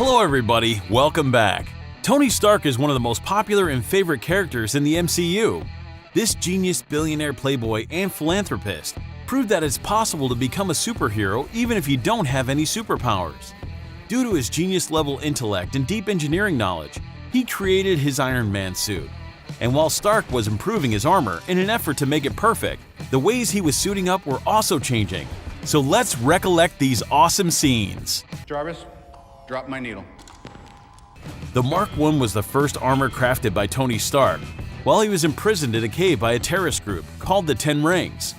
Hello everybody, welcome back. Tony Stark is one of the most popular and favorite characters in the MCU. This genius billionaire playboy and philanthropist proved that it's possible to become a superhero even if you don't have any superpowers. Due to his genius-level intellect and deep engineering knowledge, he created his Iron Man suit. And while Stark was improving his armor in an effort to make it perfect, the ways he was suiting up were also changing. So let's recollect these awesome scenes. Jarvis, drop my needle. The Mark I was the first armor crafted by Tony Stark while he was imprisoned in a cave by a terrorist group called the Ten Rings.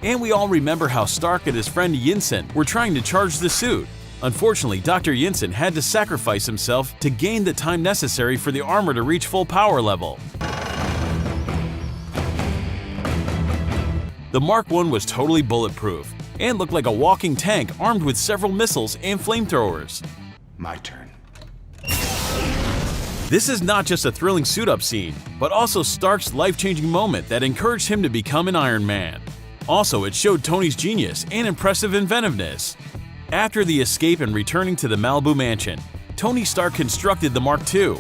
And we all remember how Stark and his friend Yinsen were trying to charge the suit. Unfortunately, Dr. Yinsen had to sacrifice himself to gain the time necessary for the armor to reach full power level. The Mark I was totally bulletproof and looked like a walking tank armed with several missiles and flamethrowers. My turn. This is not just a thrilling suit-up scene, but also Stark's life-changing moment that encouraged him to become an Iron Man. Also, it showed Tony's genius and impressive inventiveness. After the escape and returning to the Malibu mansion, Tony Stark constructed the Mark II.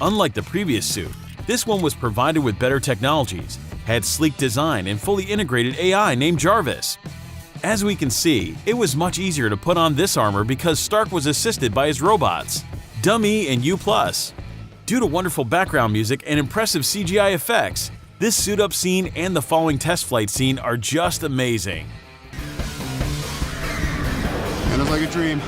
Unlike the previous suit, this one was provided with better technologies, had sleek design and fully integrated AI named Jarvis. As we can see, it was much easier to put on this armor because Stark was assisted by his robots, Downey and U+. Due to wonderful background music and impressive CGI effects, this suit-up scene and the following test flight scene are just amazing. Kind of like a dream.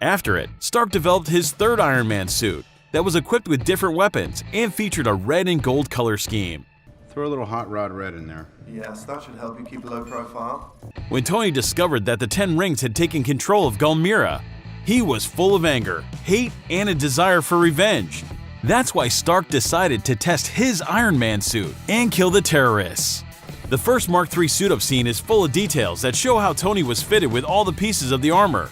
After it, Stark developed his third Iron Man suit that was equipped with different weapons and featured a red and gold color scheme. Throw a little hot rod red in there. Yes, that should help you keep a low profile. When Tony discovered that the Ten Rings had taken control of Gulmira, he was full of anger, hate, and a desire for revenge. That's why Stark decided to test his Iron Man suit and kill the terrorists. The first Mark III suit-up scene is full of details that show how Tony was fitted with all the pieces of the armor.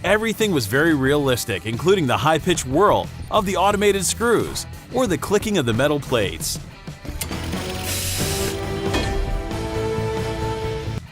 Everything was very realistic, including the high-pitched whirl of the automated screws or the clicking of the metal plates.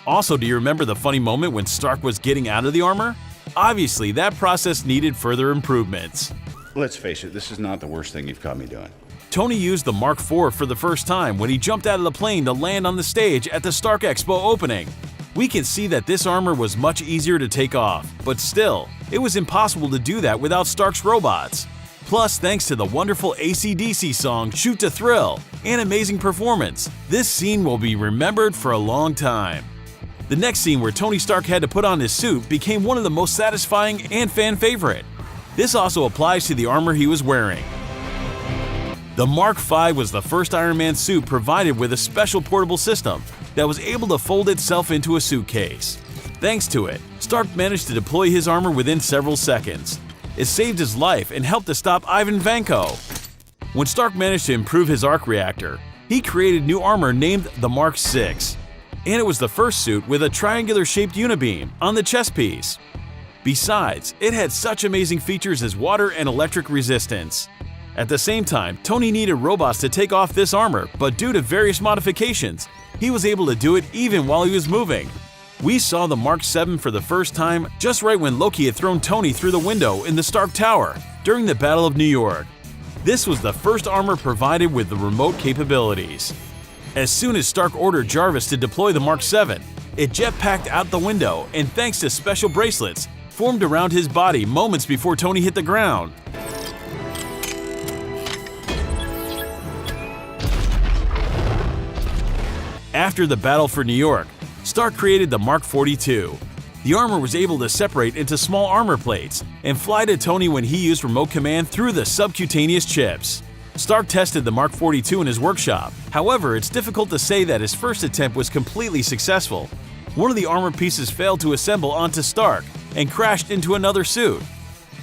Also, do you remember the funny moment when Stark was getting out of the armor? Obviously, that process needed further improvements. Let's face it, this is not the worst thing you've caught me doing. Tony used the Mark IV for the first time when he jumped out of the plane to land on the stage at the Stark Expo opening. We can see that this armor was much easier to take off, but still, it was impossible to do that without Stark's robots. Plus, thanks to the wonderful AC/DC song Shoot to Thrill and amazing performance, this scene will be remembered for a long time. The next scene where Tony Stark had to put on his suit became one of the most satisfying and fan favorite. This also applies to the armor he was wearing. The Mark V was the first Iron Man suit provided with a special portable system that was able to fold itself into a suitcase. Thanks to it, Stark managed to deploy his armor within several seconds. It saved his life and helped to stop Ivan Vanko. When Stark managed to improve his arc reactor, he created new armor named the Mark VI. And it was the first suit with a triangular-shaped unibeam on the chest piece. Besides, it had such amazing features as water and electric resistance. At the same time, Tony needed robots to take off this armor, but due to various modifications, he was able to do it even while he was moving. We saw the Mark VII for the first time just right when Loki had thrown Tony through the window in the Stark Tower during the Battle of New York. This was the first armor provided with the remote capabilities. As soon as Stark ordered Jarvis to deploy the Mark VII, it jetpacked out the window and thanks to special bracelets formed around his body moments before Tony hit the ground. After the battle for New York, Stark created the Mark 42. The armor was able to separate into small armor plates and fly to Tony when he used remote command through the subcutaneous chips. Stark tested the Mark 42 in his workshop. However, it's difficult to say that his first attempt was completely successful. One of the armor pieces failed to assemble onto Stark and crashed into another suit.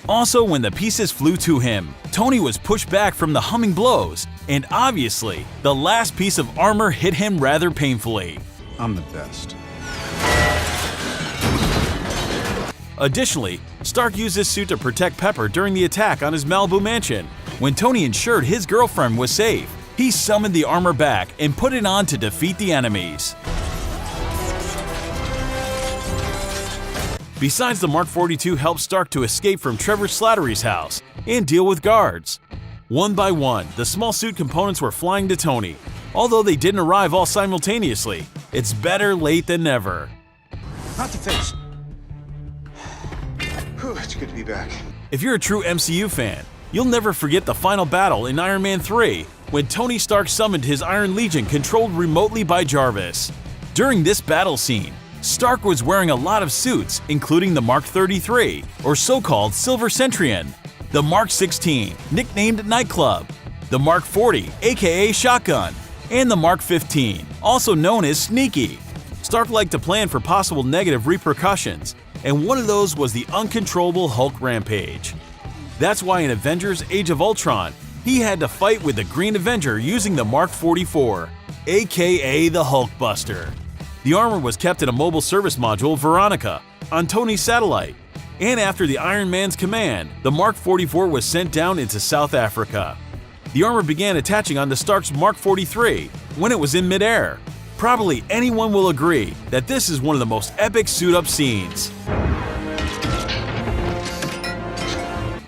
Also, when the pieces flew to him, Tony was pushed back from the humming blows, and obviously, the last piece of armor hit him rather painfully. I'm the best. Additionally, Stark used his suit to protect Pepper during the attack on his Malibu mansion. When Tony ensured his girlfriend was safe, he summoned the armor back and put it on to defeat the enemies. Besides, the Mark 42 helped Stark to escape from Trevor Slattery's house and deal with guards. One by one, the small suit components were flying to Tony. Although they didn't arrive all simultaneously, it's better late than never. Not the face. Whew, it's good to be back. If you're a true MCU fan, you'll never forget the final battle in Iron Man 3, when Tony Stark summoned his Iron Legion controlled remotely by Jarvis. During this battle scene, Stark was wearing a lot of suits, including the Mark 33, or so-called Silver Centurion, the Mark 16, nicknamed Nightclub, the Mark 40, aka Shotgun, and the Mark 15, also known as Sneaky. Stark liked to plan for possible negative repercussions, and one of those was the uncontrollable Hulk rampage. That's why in Avengers Age of Ultron, he had to fight with the Green Avenger using the Mark 44, aka the Hulkbuster. The armor was kept in a mobile service module, Veronica, on Tony's satellite, and after the Iron Man's command, the Mark 44 was sent down into South Africa. The armor began attaching onto Stark's Mark 43 when it was in midair. Probably anyone will agree that this is one of the most epic suit-up scenes.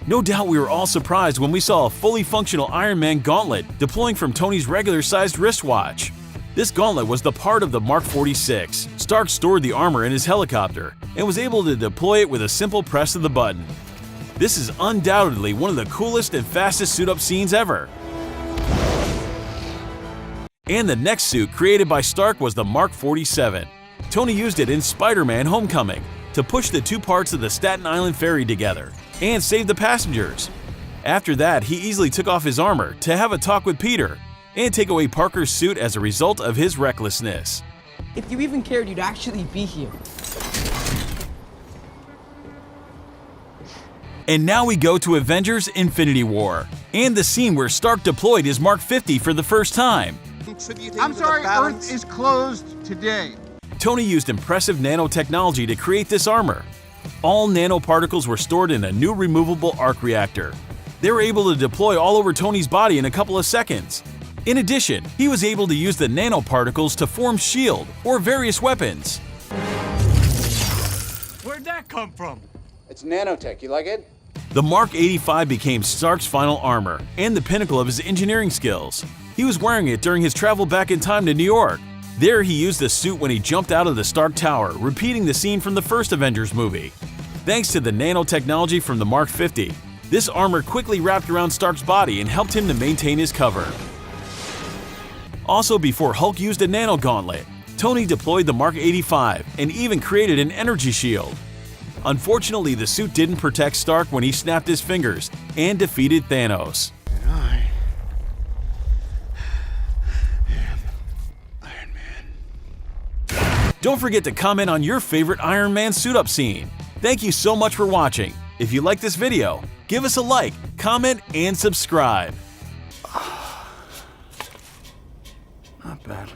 No doubt we were all surprised when we saw a fully functional Iron Man gauntlet deploying from Tony's regular-sized wristwatch. This gauntlet was the part of the Mark 46. Stark stored the armor in his helicopter and was able to deploy it with a simple press of the button. This is undoubtedly one of the coolest and fastest suit-up scenes ever. And the next suit created by Stark was the Mark 47. Tony used it in Spider-Man: Homecoming to push the two parts of the Staten Island ferry together and save the passengers. After that, he easily took off his armor to have a talk with Peter and take away Parker's suit as a result of his recklessness. If you even cared, you'd actually be here. And now we go to Avengers: Infinity War, and the scene where Stark deployed his Mark 50 for the first time. I'm sorry, Earth is closed today. Tony used impressive nanotechnology to create this armor. All nanoparticles were stored in a new removable arc reactor. They were able to deploy all over Tony's body in a couple of seconds. In addition, he was able to use the nanoparticles to form S.H.I.E.L.D. or various weapons. Where'd that come from? It's nanotech, you like it? The Mark 85 became Stark's final armor and the pinnacle of his engineering skills. He was wearing it during his travel back in time to New York. There he used the suit when he jumped out of the Stark Tower, repeating the scene from the first Avengers movie. Thanks to the nanotechnology from the Mark 50, this armor quickly wrapped around Stark's body and helped him to maintain his cover. Also, before Hulk used a nano gauntlet, Tony deployed the Mark 85 and even created an energy shield. Unfortunately, the suit didn't protect Stark when he snapped his fingers and defeated Thanos. And I am Iron Man. Don't forget to comment on your favorite Iron Man suit-up scene. Thank you so much for watching. If you like this video, give us a like, comment, and subscribe. Not bad.